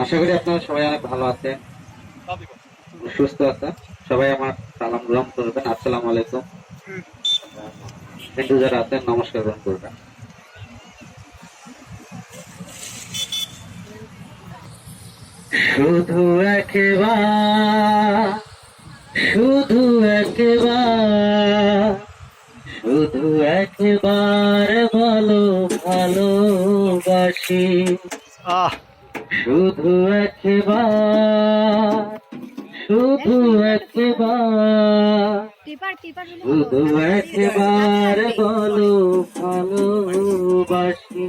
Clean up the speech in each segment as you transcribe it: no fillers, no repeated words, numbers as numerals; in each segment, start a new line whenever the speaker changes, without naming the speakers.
আশা করি আপনারা সবাই অনেক ভালো আছেন, সুস্থ আছেন। সবাই আমার সালাম গ্রহণ করবেন। আসসালামু আলাইকুম। হিন্দু যারা আছেন নমস্কার গ্রহণ করবেন। শুধু একবার, শুধু একবার, শুধু একবার বলো ভালোবাসি। শুধু একবার, শুধু একবার, শুধু একবার বলো ভালোবাসি।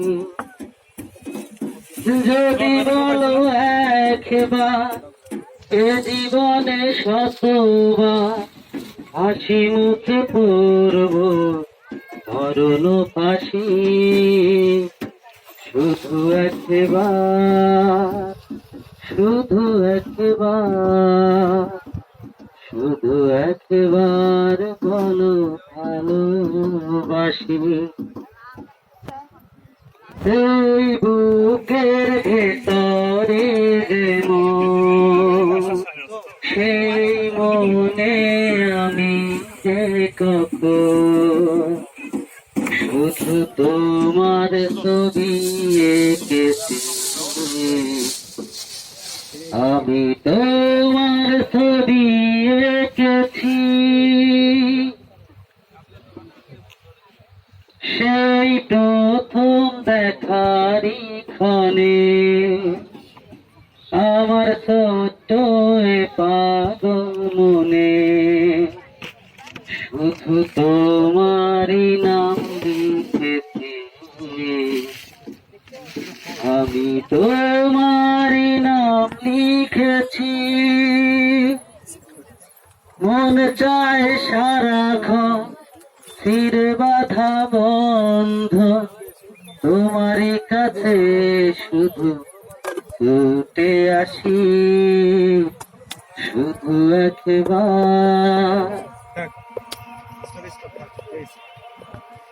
যদি বলো একবার, এ জীবনে শতবার হাসি মুখে পড়ব মরণ ফাঁসি। শুধু একবার, শুধু একবার, শুধু একবার বলো ভালোবাসি। এই বুকের ভেতরে যে মন, সেই মনে আমি যে কখন শুধু তোমার ছবি এঁকেছি। আমি তোমার ছবি এঁকেছি, সেই প্রথম দেখারি ক্ষণে আমার ছোট্ট এ পাগল মনে শুধু তোমারই নাম লিখেছি। আমি তোমারই নাম লিখেছি। মন চায় সারাক্ষণ ফিরে বাধা বন্ধ তোমারই কাছে শুধু ছুটে আসি। শুধু একবার।